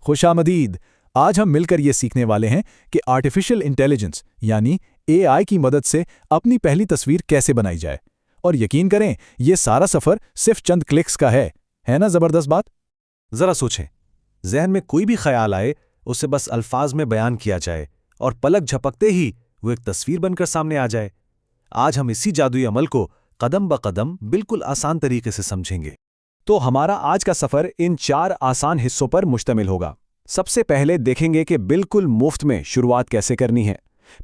خوش آمدید۔ آج ہم مل کر یہ سیکھنے والے ہیں کہ آرٹیفیشل انٹیلیجنس یعنی AI کی مدد سے اپنی پہلی تصویر کیسے بنائی جائے۔ اور یقین کریں یہ سارا سفر صرف چند کلکس کا ہے نا زبردست بات؟ ذرا سوچیں، ذہن میں کوئی بھی خیال آئے اسے بس الفاظ میں بیان کیا جائے اور پلک جھپکتے ہی وہ ایک تصویر بن کر سامنے آ جائے۔ آج ہم اسی جادوئی عمل کو قدم بقدم بالکل آسان طریقے سے سمجھیں گے۔ تو ہمارا آج کا سفر ان 4 آسان حصوں پر مشتمل ہوگا۔ سب سے پہلے دیکھیں گے کہ بالکل مفت میں شروعات کیسے کرنی ہے،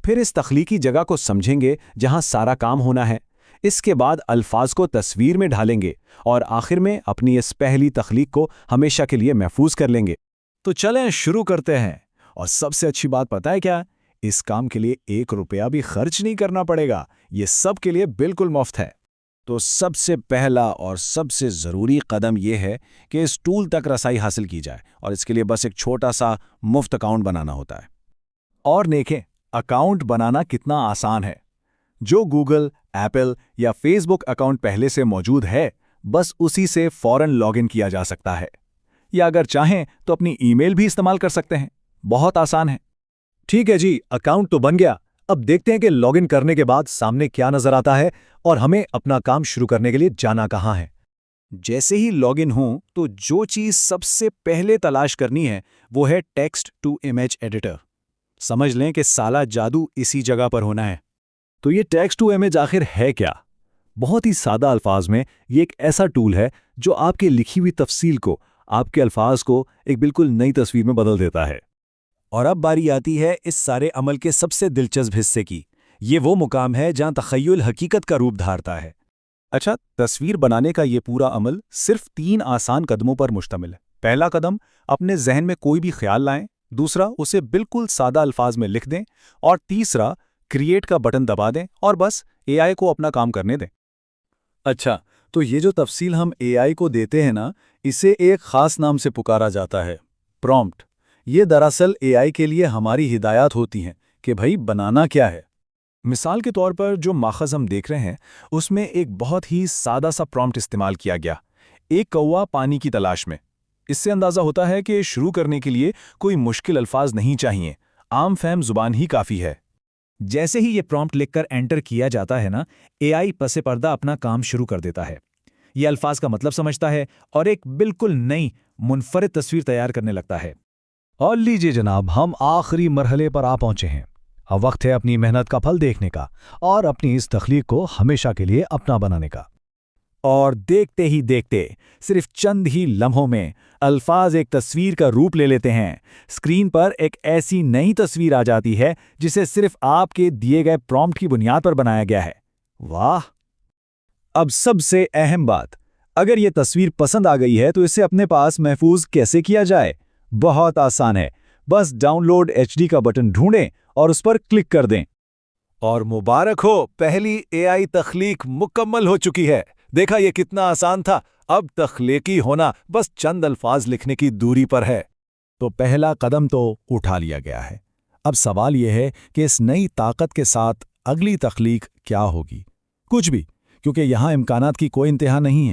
پھر اس تخلیقی جگہ کو سمجھیں گے جہاں سارا کام ہونا ہے، اس کے بعد الفاظ کو تصویر میں ڈھالیں گے اور آخر میں اپنی اس پہلی تخلیق کو ہمیشہ کے لیے محفوظ کر لیں گے۔ تو چلیں شروع کرتے ہیں، اور سب سے اچھی بات پتہ ہے کیا؟ اس کام کے لیے 1 روپیہ بھی خرچ نہیں کرنا پڑے گا، یہ سب کے لیے بالکل مفت ہے۔ تو سب سے پہلا اور سب سے ضروری قدم یہ ہے کہ اس ٹول تک رسائی حاصل کی جائے، اور اس کے لیے بس ایک چھوٹا سا مفت اکاؤنٹ بنانا ہوتا ہے۔ اور دیکھیں اکاؤنٹ بنانا کتنا آسان ہے۔ جو گوگل، ایپل یا فیس بک اکاؤنٹ پہلے سے موجود ہے، بس اسی سے فوراً لاگ ان کیا جا سکتا ہے، یا اگر چاہیں تو اپنی ای میل بھی استعمال کر سکتے ہیں۔ بہت آسان ہے۔ ٹھیک ہے جی، اکاؤنٹ تو بن گیا۔ اب دیکھتے ہیں کہ لاگ ان کرنے کے بعد سامنے کیا نظر آتا ہے اور ہمیں اپنا کام شروع کرنے کے لیے جانا کہاں ہے۔ جیسے ہی لاگ ان ہوں تو جو چیز سب سے پہلے تلاش کرنی ہے وہ ہے ٹیکسٹ ٹو امیج ایڈیٹر۔ سمجھ لیں کہ سالہ جادو اسی جگہ پر ہونا ہے۔ تو یہ ٹیکسٹ ٹو امیج آخر ہے کیا؟ بہت ہی سادہ الفاظ میں یہ ایک ایسا ٹول ہے جو آپ کے لکھی ہوئی تفصیل کو، آپ کے الفاظ کو ایک بالکل نئی تصویر میں بدل دیتا ہے۔ اور اب باری آتی ہے اس سارے عمل کے سب سے دلچسپ حصے کی۔ یہ وہ مقام ہے جہاں تخیل حقیقت کا روپ دھارتا ہے۔ اچھا، تصویر بنانے کا یہ پورا عمل صرف 3 آسان قدموں پر مشتمل ہے۔ پہلا قدم، اپنے ذہن میں کوئی بھی خیال لائیں۔ دوسرا، اسے بالکل سادہ الفاظ میں لکھ دیں۔ اور تیسرا، کریٹ کا بٹن دبا دیں اور بس AI کو اپنا کام کرنے دیں۔ اچھا، تو یہ جو تفصیل ہم AI کو دیتے ہیں نا، اسے ایک خاص نام سے پکارا جاتا ہے، پرومپٹ۔ یہ دراصل AI کے لیے ہماری ہدایات ہوتی ہیں کہ بھئی بنانا کیا ہے۔ مثال کے طور پر جو ماخذ ہم دیکھ رہے ہیں اس میں ایک بہت ہی سادہ سا پرومپٹ استعمال کیا گیا، ایک کوا پانی کی تلاش میں۔ اس سے اندازہ ہوتا ہے کہ شروع کرنے کے لیے کوئی مشکل الفاظ نہیں چاہیے، عام فہم زبان ہی کافی ہے۔ جیسے ہی یہ پرومپٹ لکھ کر انٹر کیا جاتا ہے نا، AI پس پردہ اپنا کام شروع کر دیتا ہے۔ یہ الفاظ کا مطلب سمجھتا ہے اور ایک بالکل نئی منفرد تصویر تیار کرنے لگتا ہے۔ اور لیجئے جناب، ہم آخری مرحلے پر آ پہنچے ہیں۔ اب وقت ہے اپنی محنت کا پھل دیکھنے کا اور اپنی اس تخلیق کو ہمیشہ کے لیے اپنا بنانے کا۔ اور دیکھتے ہی دیکھتے صرف چند ہی لمحوں میں الفاظ ایک تصویر کا روپ لے لیتے ہیں۔ اسکرین پر ایک ایسی نئی تصویر آ جاتی ہے جسے صرف آپ کے دیے گئے پرومپٹ کی بنیاد پر بنایا گیا ہے۔ واہ! اب سب سے اہم بات، اگر یہ تصویر پسند آ گئی ہے تو اسے اپنے پاس محفوظ کیسے کیا جائے؟ بہت آسان ہے، بس ڈاؤن لوڈ HD کا بٹن ڈھونڈیں اور اس پر کلک کر دیں۔ اور مبارک ہو، پہلی AI تخلیق مکمل ہو چکی ہے۔ دیکھا یہ کتنا آسان تھا۔ اب تخلیقی ہونا بس چند الفاظ لکھنے کی دوری پر ہے۔ تو پہلا قدم تو اٹھا لیا گیا ہے۔ اب سوال یہ ہے کہ اس نئی طاقت کے ساتھ اگلی تخلیق کیا ہوگی؟ کچھ بھی، کیونکہ یہاں امکانات کی کوئی انتہا نہیں ہے۔